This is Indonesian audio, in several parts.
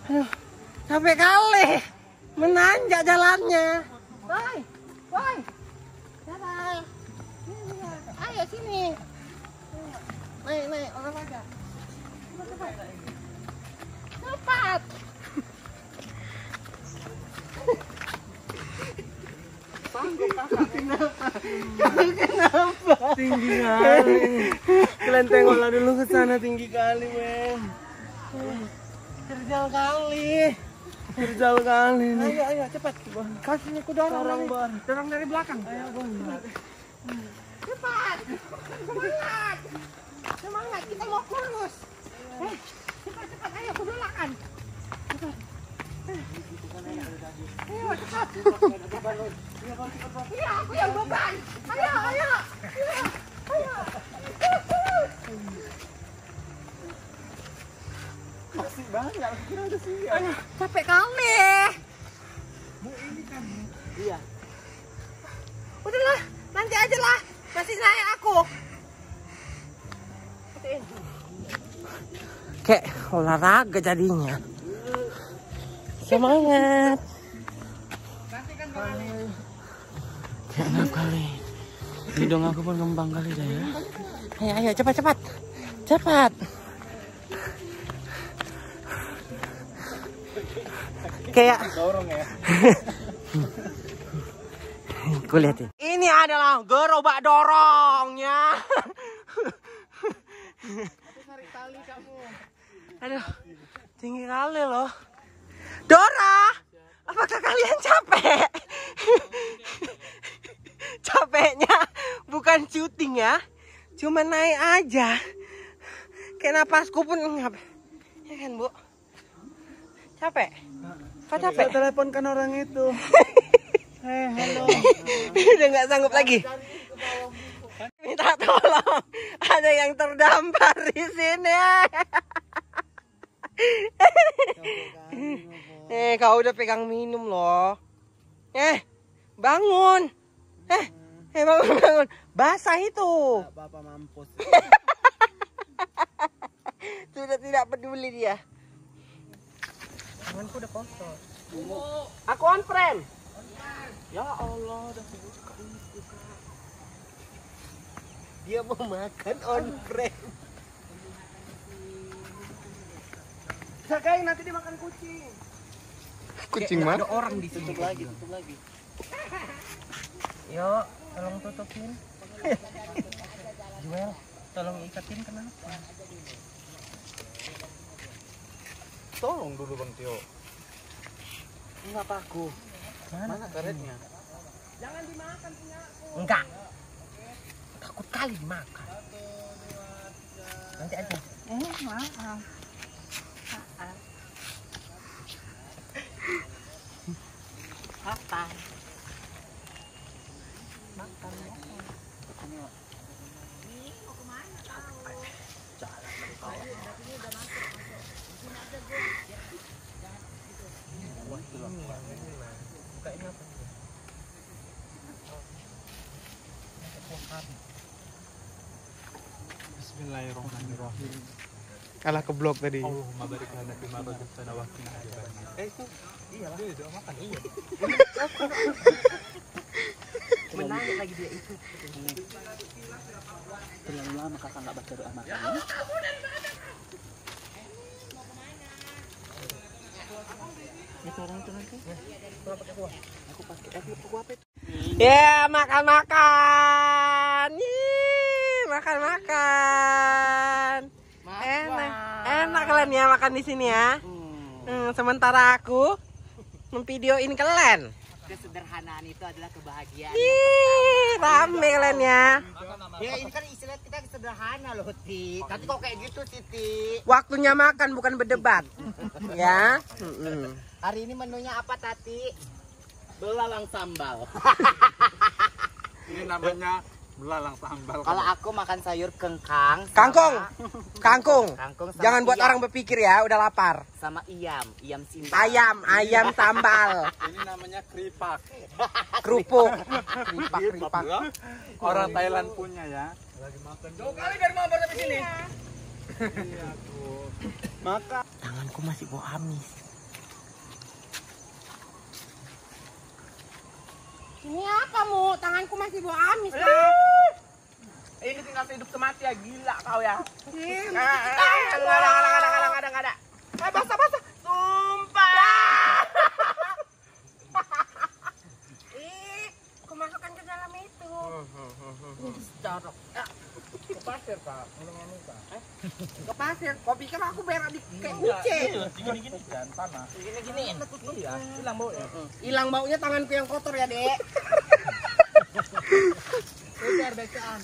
Aduh, capek kali menanjak jalannya. Woi, woi, dadah. Ayo sini. Naik, olahraga. Cepat. Sanggup kakak. Kenapa? Tinggi kali. Kalian tengoklah dulu ke sana, tinggi kali, men. Terjal kali. Ayo, cepat. Kasih aku dorong, Bang. Dorong dari belakang. Ayo, Bang. Cepat. Semangat, kita mau kurus. Cepat, ayo, aku dolakan. Ayo, cepat. Iya, aku yang beban. Ayo. Masih banyak, aku kira udah sini. Ayo, capek kali. Iya. Udahlah, nanti aja lah. Masih naik aku. Kayak olahraga jadinya. Semangat. Kayak enak kali. Hidung aku pun ngembang kali dah ya. Ayo, cepat. Kayak dorong ya. Gue liatin. Ini adalah gerobak dorongnya. Tarik tali kamu. Aduh, tinggi kali loh. Dora, apakah kalian capek? Capeknya bukan syuting ya, cuma naik aja. Kayak napasku pun ngap. Ya kan, Bu? Capek? Kau capek? Saya teleponkan orang itu. Halo. Udah nggak sanggup lagi. Minta tolong. Ada yang terdampar di sini. Kau udah pegang minum loh. Bangun. Bangun. Basah itu. Bapak mampus. Sudah tidak peduli dia. Tanganku udah kotor. Aku on frame. Ya Allah, udah sibuk sekali itu, Kak. Dia mau makan on frame. Sakai nanti dia makan kucing. Kucing mana? Ada orang di sini. Tutup lagi. Yuk, tolong tutupin. Juel, tolong ikatin kenapa? Tolong dulu Bang Tio. Enggak paku. Mana karetnya? Jangan dimakan punya aku. Enggak. Takut kali dimakan. Nanti aja. Maaf. Apa? Makan. Ini mau kemana tahu? Jalan dari bawah. Ini udah masuk. Sini ada gue. Wah, itu loh. Buka ini apa? Bismillahirrahmanirrahim. Kalah ke blok tadi. Allahumma barik lana fima razaqtana wa qina adzabannar. Itu iyalah. Dia udah makan. Iya. Menang lagi dia itu. Terlalu lama kakak enggak baca doa makan. Kamu dari mana? Mau kemana? Itu orang itu nanti. Aku pakai kuah. Aku pakai kuah apa itu? Ya, makan. Makan. Enak kalian ya makan di sini ya. Sementara aku memvideoin kalian. Kesederhanaan itu adalah kebahagiaan. Rame kalian ya. Ya ini kan istilah kita sederhana loh, Ti. Tapi kok kayak gitu sih, Ti? Waktunya makan bukan berdebat. Ya. Hari ini menunya apa, Tati? Belalang sambal. Ini namanya belalang sambal. Kalau aku makan sayur kangkung. Jangan buat orang berpikir ya, udah lapar. Sama ayam simbal. Ayam sambal. Ini namanya kripak. Kerupuk. Kripak. Orang Thailand punya ya. Lagi makan. Jauh kali dari Mabar sampai sini. Iya, tuh. Maka tanganku masih bau amis. Ini apa mu? Tanganku masih bau amis lah. Ini tinggal hidup semati ya, gila kau ya. Nggak ada. Basah. Sumpah. Aku masukkan ke dalam itu. Jorok. Ke pasir kak, ngomong kak. Ke pasir. Kau pikir aku berak di kayak kucing? Gini kan panas. Gini. Iya, hilang bau ya. Hilang baunya tanganku yang kotor ya, Dek. Biar bacaan.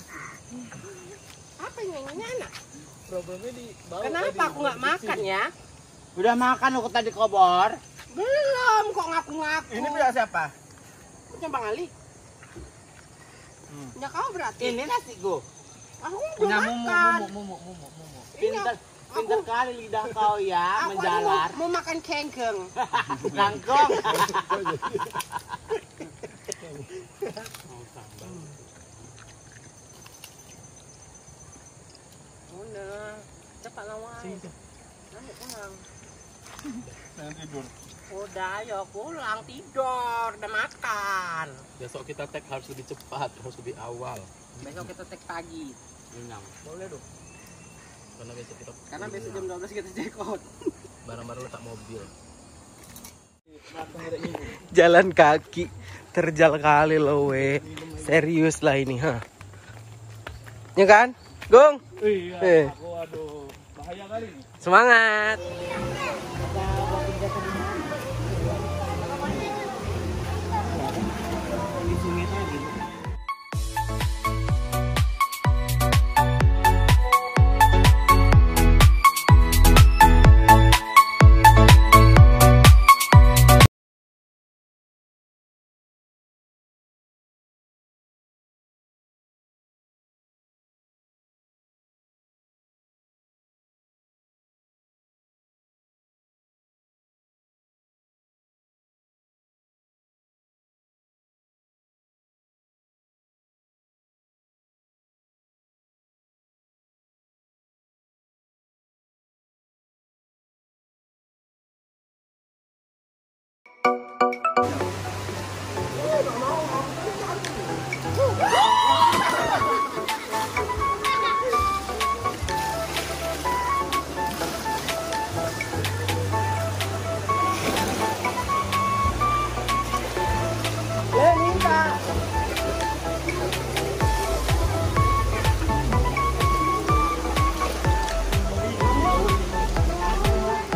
Apa yang ini anak? Problemnya di bau. Kenapa aku nggak makan ya? Udah makan lo tadi kobor? Belum, kok ngaku-ngaku. Ini punya siapa? Punya Bang Ali. Punya kau berarti? Ini nasi gua. Aku belum makan. Mumu. Pintar kali lidah kau ya, Aku menjalar. mau makan kengkeng. Kangkong. Udah, cepat lawan. Nanti pulang. Jangan tidur. Udah, ayo pulang tidur, udah makan. Besok kita tag harus lebih cepat, harus lebih awal. Besok kita cek pagi. Boleh dong. Karena besok Jam 12 kita check out. barang-barang letak mobil. Jalan kaki terjal kali loh we. Serius lah ini ha. Ya kan? Gong. Iya. Waduh, bahaya kali ini. Semangat.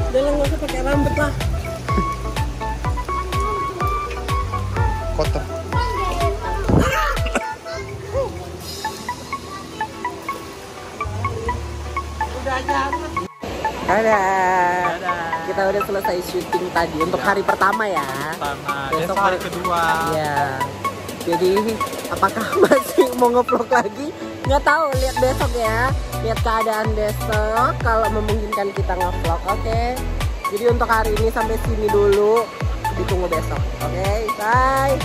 Udah lah, nggak usah pakai rambut lah. Kotor. Udah jangan. Dadah. Kita udah selesai syuting tadi untuk hari pertama ya. Besok hari kedua. Iya. Jadi apakah masih mau nge-vlog lagi? Nggak tahu, lihat besok ya. Lihat keadaan besok kalau memungkinkan kita nge-vlog. Oke. Jadi untuk hari ini sampai sini dulu. Ditunggu besok. Oke, bye.